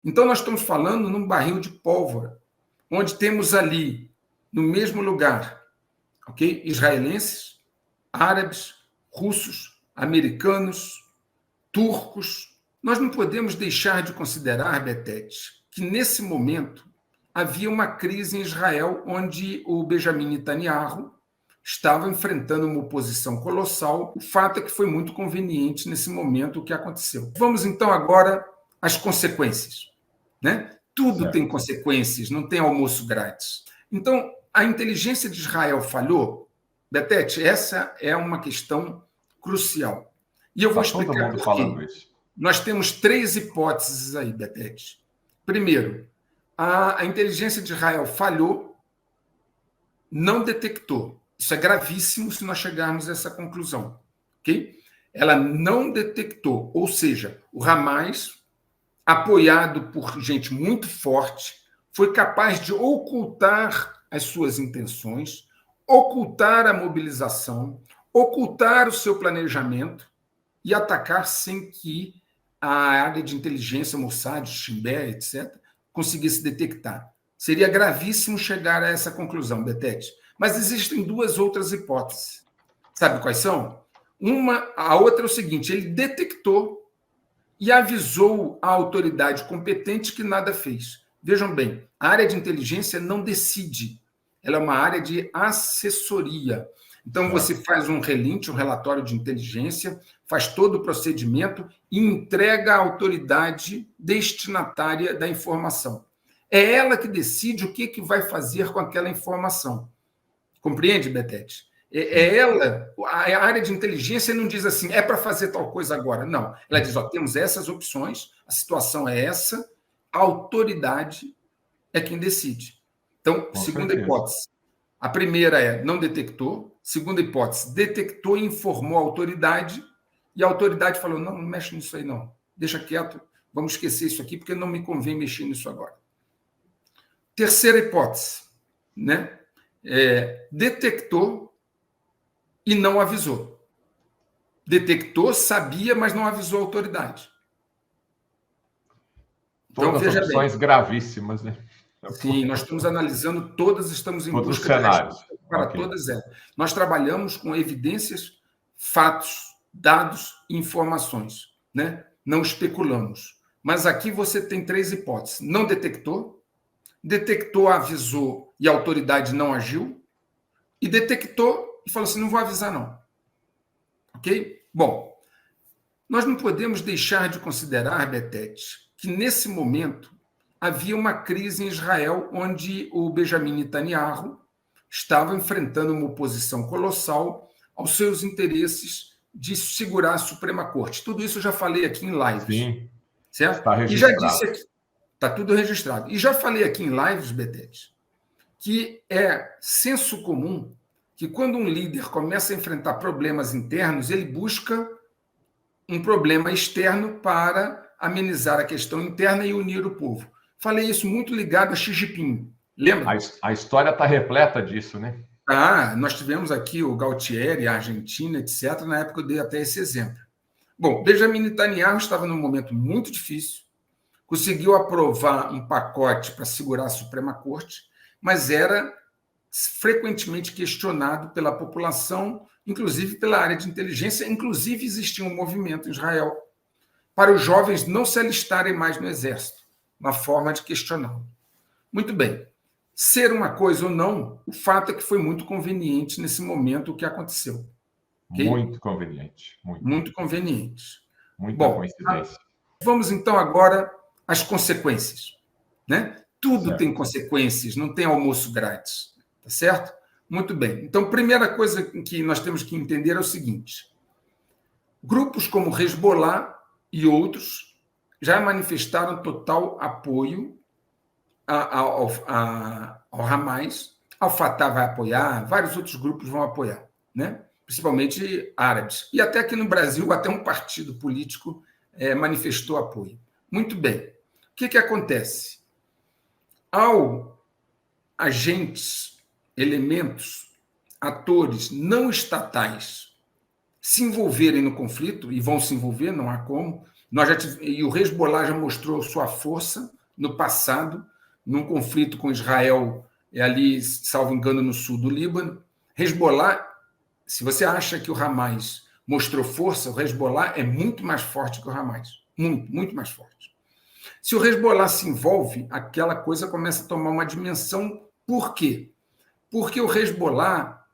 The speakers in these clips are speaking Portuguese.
Então, nós estamos falando num barril de pólvora, onde temos ali, no mesmo lugar, ok? Israelenses, árabes, russos, americanos, turcos. Nós não podemos deixar de considerar, Betete, que nesse momento havia uma crise em Israel, onde o Benjamin Netanyahu estava enfrentando uma oposição colossal. O fato é que foi muito conveniente nesse momento o que aconteceu. Vamos então agora às consequências, né? Tudo tem consequências, não tem almoço grátis. Então, a inteligência de Israel falhou? Betete, essa é uma questão crucial. E eu vou explicar por quê. Nós temos 3 hipóteses aí, Betete. Primeiro, a inteligência de Israel falhou, não detectou. Isso é gravíssimo se nós chegarmos a essa conclusão. Okay? Ela não detectou, ou seja, o Hamas, apoiado por gente muito forte, foi capaz de ocultar as suas intenções, ocultar a mobilização, ocultar o seu planejamento e atacar sem que a área de inteligência, Mossad, Shin Bet, etc., conseguisse detectar. Seria gravíssimo chegar a essa conclusão, Betete. Mas existem 2 outras hipóteses. Sabe quais são? A outra é o seguinte: ele detectou e avisou a autoridade competente que nada fez. Vejam bem, a área de inteligência não decide, ela é uma área de assessoria. Então, você faz um relinte, um relatório de inteligência, faz todo o procedimento e entrega à autoridade destinatária da informação. É ela que decide o que vai fazer com aquela informação. Compreende, Betete? É ela, a área de inteligência não diz assim, é para fazer tal coisa agora. Não, ela diz, temos essas opções, a situação é essa, a autoridade é quem decide. Então, segunda hipótese. A primeira é, não detectou. Segunda hipótese, detectou e informou a autoridade, e a autoridade falou, não mexe nisso aí não, deixa quieto, vamos esquecer isso aqui, porque não me convém mexer nisso agora. Terceira hipótese, né? Detectou e não avisou. Detectou, sabia, mas não avisou a autoridade. Então, todas veja opções bem. Gravíssimas, né? Sim, nós estamos analisando todas, estamos em busca de respostas para todas elas. Nós trabalhamos com evidências, fatos, dados e informações, né? Não especulamos. Mas aqui você tem 3 hipóteses. Não detectou, detectou, avisou e a autoridade não agiu, e detectou e falou assim, não vou avisar não. Ok? Bom, nós não podemos deixar de considerar, Betete, que nesse momento havia uma crise em Israel, onde o Benjamin Netanyahu estava enfrentando uma oposição colossal aos seus interesses de segurar a Suprema Corte. Tudo isso eu já falei aqui em lives. Sim, certo? Está registrado. E já disse aqui, está tudo registrado. E já falei aqui em lives, Betete, que é senso comum que quando um líder começa a enfrentar problemas internos, ele busca um problema externo para amenizar a questão interna e unir o povo. Falei isso muito ligado a Xi Jinping. Lembra? A história está repleta disso, né? Nós tivemos aqui o Galtieri, a Argentina, etc. Na época eu dei até esse exemplo. Bom, Benjamin Netanyahu estava num momento muito difícil, conseguiu aprovar um pacote para segurar a Suprema Corte, mas era frequentemente questionado pela população, inclusive pela área de inteligência. Inclusive, existia um movimento em Israel para os jovens não se alistarem mais no exército, uma forma de questioná-lo. Muito bem. Ser uma coisa ou não, o fato é que foi muito conveniente nesse momento o que aconteceu. Okay? Muito conveniente. Muito conveniente. Muita coincidência. Vamos então agora às consequências. Né? Tudo tem consequências, não tem almoço grátis. Tá certo? Muito bem. Então, primeira coisa que nós temos que entender é o seguinte. Grupos como Hezbollah e outros já manifestaram total apoio ao Hamas. Al Fatah vai apoiar, vários outros grupos vão apoiar, né? Principalmente árabes. E até aqui no Brasil, até um partido político manifestou apoio. Muito bem. O que acontece? Ao agentes, elementos, atores não estatais se envolverem no conflito, e vão se envolver, não há como, E o Hezbollah já mostrou sua força no passado, num conflito com Israel, ali, salvo engano, no sul do Líbano. Hezbollah, se você acha que o Hamas mostrou força, o Hezbollah é muito mais forte que o Hamas. Muito, muito mais forte. Se o Hezbollah se envolve, aquela coisa começa a tomar uma dimensão. Por quê? Porque o Hezbollah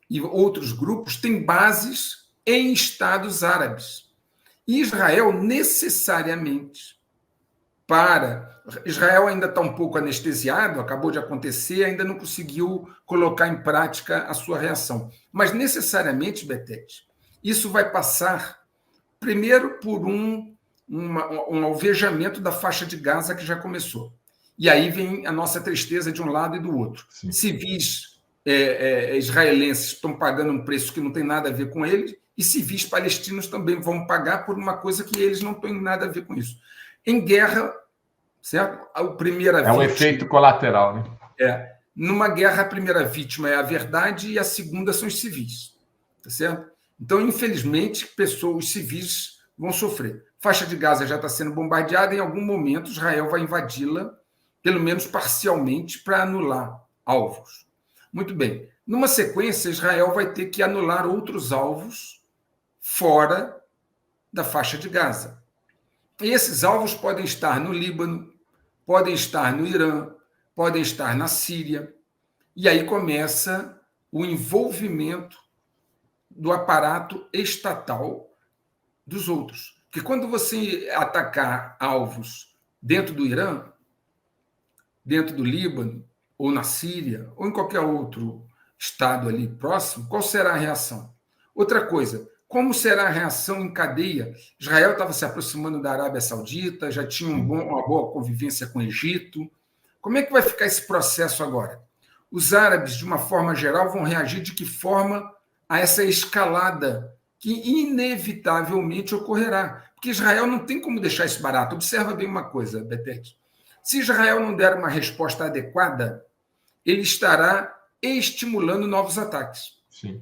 e outros grupos têm bases em estados árabes. E Israel, necessariamente, Israel ainda está um pouco anestesiado, acabou de acontecer, ainda não conseguiu colocar em prática a sua reação. Mas, necessariamente, Betete, isso vai passar, primeiro, por um alvejamento da faixa de Gaza que já começou. E aí vem a nossa tristeza de um lado e do outro. Sim. Civis israelenses estão pagando um preço que não tem nada a ver com eles, e civis palestinos também vão pagar por uma coisa que eles não têm nada a ver com isso. Em guerra, certo? É um efeito colateral, né? Numa guerra, a primeira vítima é a verdade e a segunda são os civis, tá certo? Então, infelizmente, os civis vão sofrer. Faixa de Gaza já está sendo bombardeada, em algum momento Israel vai invadi-la, pelo menos parcialmente, para anular alvos. Muito bem. Numa sequência, Israel vai ter que anular outros alvos fora da faixa de Gaza. E esses alvos podem estar no Líbano, podem estar no Irã, podem estar na Síria. E aí começa o envolvimento do aparato estatal dos outros. Porque quando você atacar alvos dentro do Irã, dentro do Líbano, ou na Síria, ou em qualquer outro estado ali próximo, qual será a reação? Outra coisa, como será a reação em cadeia? Israel estava se aproximando da Arábia Saudita, já tinha uma boa convivência com o Egito. Como é que vai ficar esse processo agora? Os árabes, de uma forma geral, vão reagir de que forma a essa escalada que inevitavelmente ocorrerá? Porque Israel não tem como deixar isso barato. Observa bem uma coisa, Betete. Se Israel não der uma resposta adequada, ele estará estimulando novos ataques. Sim.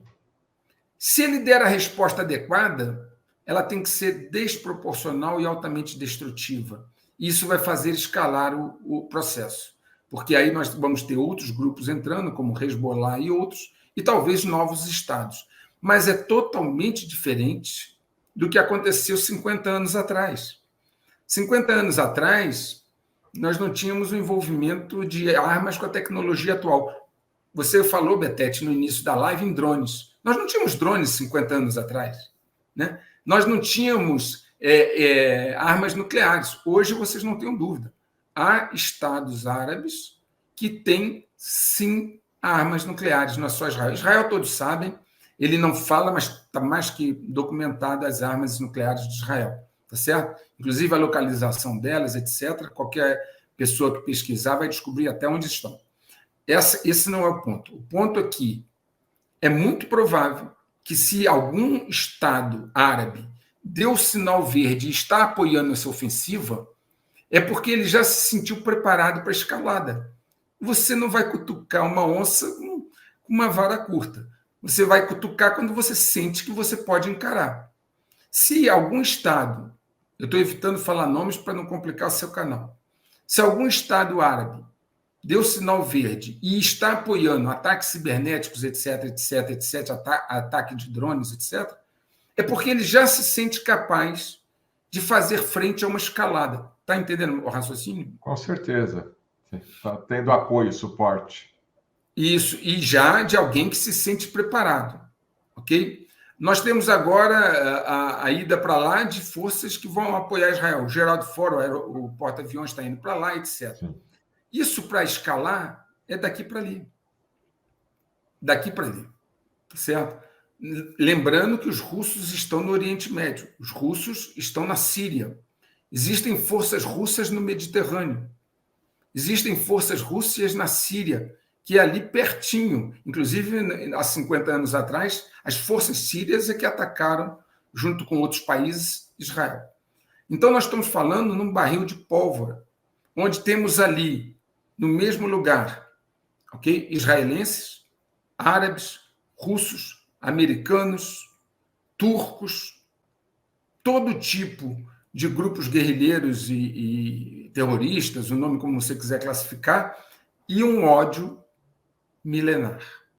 Se ele der a resposta adequada, ela tem que ser desproporcional e altamente destrutiva. Isso vai fazer escalar o processo, porque aí nós vamos ter outros grupos entrando, como Hezbollah e outros, e talvez novos estados. Mas é totalmente diferente do que aconteceu 50 anos atrás. 50 anos atrás, nós não tínhamos o envolvimento de armas com a tecnologia atual. Você falou, Betete, no início da live, em drones. Nós não tínhamos drones 50 anos atrás, né? Nós não tínhamos armas nucleares. Hoje, vocês não tenham dúvida. Há estados árabes que têm, sim, armas nucleares, não é só Israel. Israel, todos sabem, ele não fala, mas está mais que documentado as armas nucleares de Israel, tá certo? Inclusive a localização delas, etc. Qualquer pessoa que pesquisar vai descobrir até onde estão. Esse não é o ponto. O ponto é que é muito provável que, se algum Estado árabe deu sinal verde e está apoiando essa ofensiva, é porque ele já se sentiu preparado para a escalada. Você não vai cutucar uma onça com uma vara curta. Você vai cutucar quando você sente que você pode encarar. Se algum Estado, eu estou evitando falar nomes para não complicar o seu canal, se algum Estado árabe deu sinal verde e está apoiando ataques cibernéticos, etc., etc., etc., ataque de drones, etc., é porque ele já se sente capaz de fazer frente a uma escalada. Está entendendo o raciocínio? Com certeza. Está tendo apoio, suporte. Isso, e já de alguém que se sente preparado. Ok? Nós temos agora a ida para lá de forças que vão apoiar Israel. O Geraldo Ford, o porta-aviões, está indo para lá, etc. Sim. Isso, para escalar, é daqui para ali. Daqui para ali. Certo? Lembrando que os russos estão no Oriente Médio. Os russos estão na Síria. Existem forças russas no Mediterrâneo. Existem forças russas na Síria, que é ali pertinho. Inclusive, há 50 anos atrás, as forças sírias é que atacaram, junto com outros países, Israel. Então, nós estamos falando num barril de pólvora, onde temos ali, no mesmo lugar, ok? Israelenses, árabes, russos, americanos, turcos, todo tipo de grupos guerrilheiros e terroristas, o nome como você quiser classificar, e um ódio milenar.